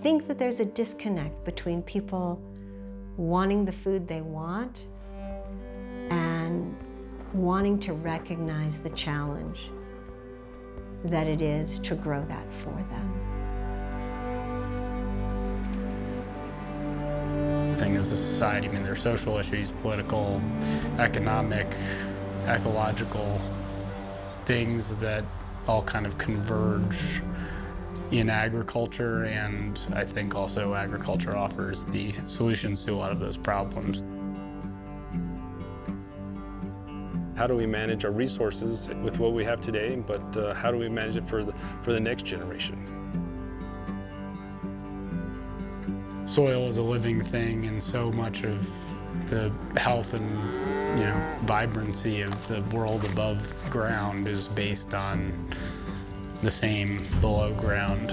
think that there's a disconnect between people wanting the food they want and wanting to recognize the challenge that it is to grow that for them. As a society, I mean, there are social issues, political, economic, ecological things that all kind of converge in agriculture, and I think also agriculture offers the solutions to a lot of those problems. How do we manage our resources with what we have today, but how do we manage it for the next generation? Soil is a living thing, and so much of the health and, vibrancy of the world above ground is based on the same below ground.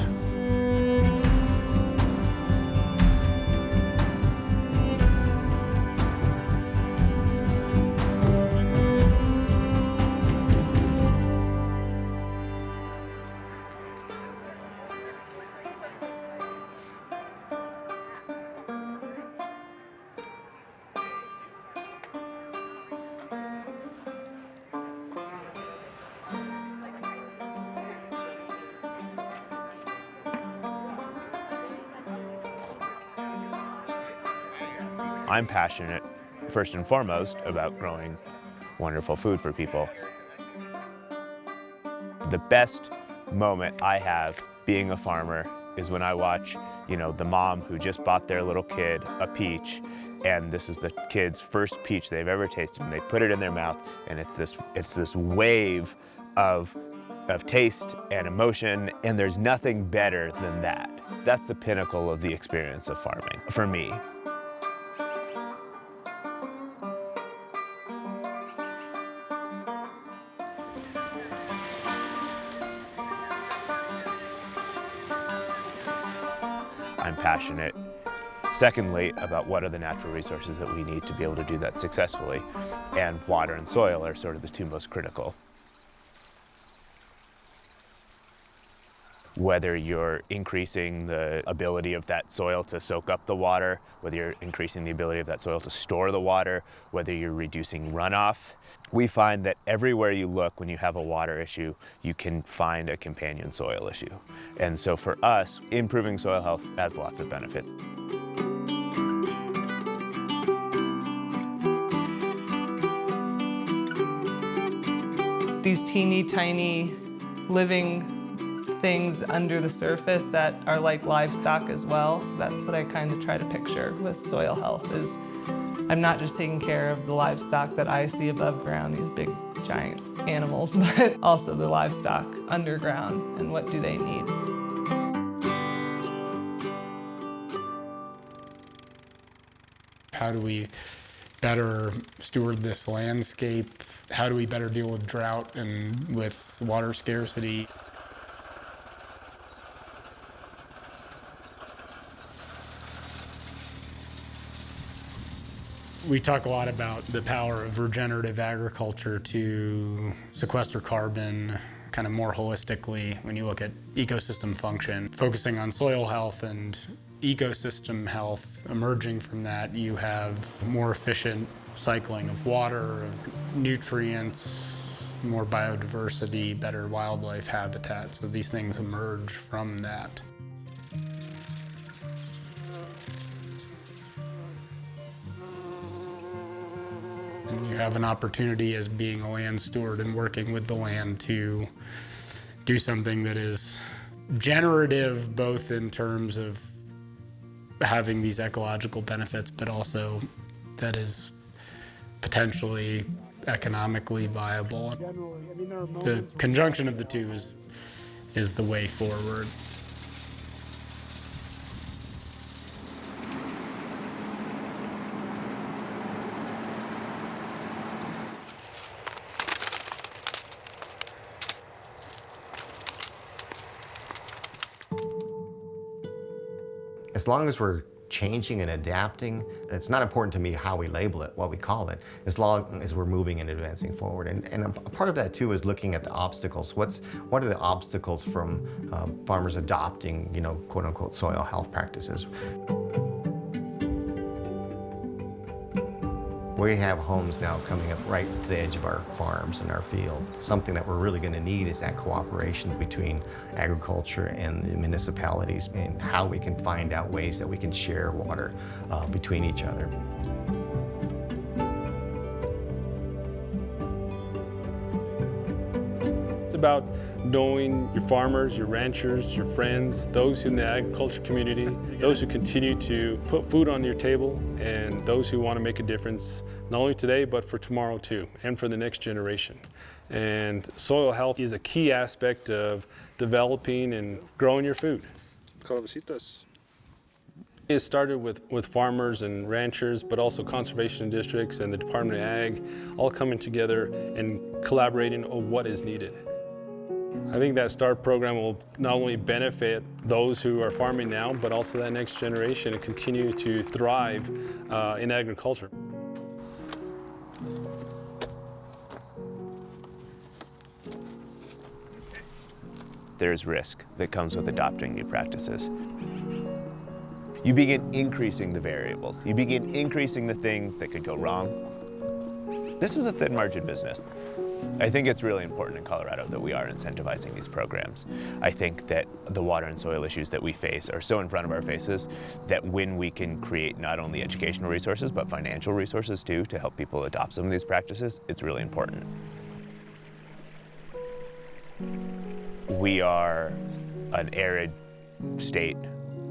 I'm passionate, first and foremost, about growing wonderful food for people. The best moment I have being a farmer is when I watch, the mom who just bought their little kid a peach, and this is the kid's first peach they've ever tasted, and they put it in their mouth, and it's this wave of taste and emotion, and there's nothing better than that. That's the pinnacle of the experience of farming, for me. I'm passionate, secondly, about what are the natural resources that we need to be able to do that successfully, and water and soil are sort of the two most critical. Whether you're increasing the ability of that soil to soak up the water, whether you're increasing the ability of that soil to store the water, whether you're reducing runoff, we find that everywhere you look when you have a water issue, you can find a companion soil issue. And so for us, improving soil health has lots of benefits. These teeny tiny living things under the surface that are like livestock as well. So that's what I kind of try to picture with soil health is I'm not just taking care of the livestock that I see above ground, these big giant animals, but also the livestock underground and what do they need. How do we better steward this landscape? How do we better deal with drought and with water scarcity? We talk a lot about the power of regenerative agriculture to sequester carbon kind of more holistically when you look at ecosystem function. Focusing on soil health and ecosystem health, emerging from that, you have more efficient cycling of water, of nutrients, more biodiversity, better wildlife habitat. So these things emerge from that. And you have an opportunity as being a land steward and working with the land to do something that is generative, both in terms of having these ecological benefits, but also that is potentially economically viable. The conjunction of the two is the way forward. As long as we're changing and adapting. It's not important to me how we label it, what we call it, as long as we're moving and advancing forward. And a part of that too is looking at the obstacles. What are the obstacles from farmers adopting, quote unquote, soil health practices? We have homes now coming up right at the edge of our farms and our fields. Something that we're really going to need is that cooperation between agriculture and the municipalities, and how we can find out ways that we can share water between each other. It's about knowing your farmers, your ranchers, your friends, those in the agriculture community, those who continue to put food on your table, and those who want to make a difference, not only today, but for tomorrow too, and for the next generation. And soil health is a key aspect of developing and growing your food. Calabacitas. It started with farmers and ranchers, but also conservation districts and the Department of Ag, all coming together and collaborating on what is needed. I think that START program will not only benefit those who are farming now, but also that next generation and continue to thrive in agriculture. There's risk that comes with adopting new practices. You begin increasing the variables. You begin increasing the things that could go wrong. This is a thin margin business. I think it's really important in Colorado that we are incentivizing these programs. I think that the water and soil issues that we face are so in front of our faces that when we can create not only educational resources, but financial resources too to help people adopt some of these practices, it's really important. We are an arid state.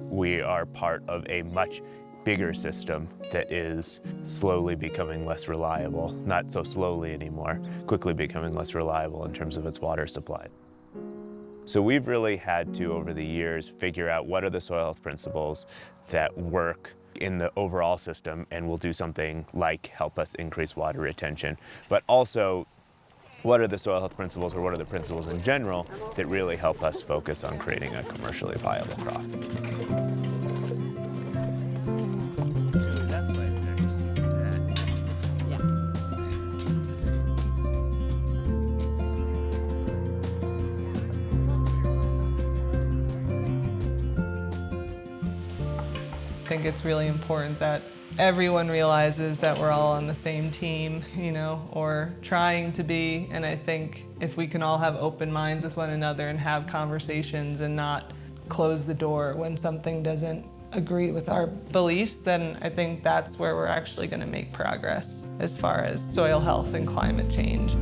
We are part of a much bigger system that is slowly becoming less reliable, not so slowly anymore, quickly becoming less reliable in terms of its water supply. So we've really had to, over the years, figure out what are the soil health principles that work in the overall system and will do something like help us increase water retention, but also what are the soil health principles, or what are the principles in general that really help us focus on creating a commercially viable crop. I think it's really important that everyone realizes that we're all on the same team, or trying to be. And I think if we can all have open minds with one another and have conversations and not close the door when something doesn't agree with our beliefs, then I think that's where we're actually going to make progress as far as soil health and climate change.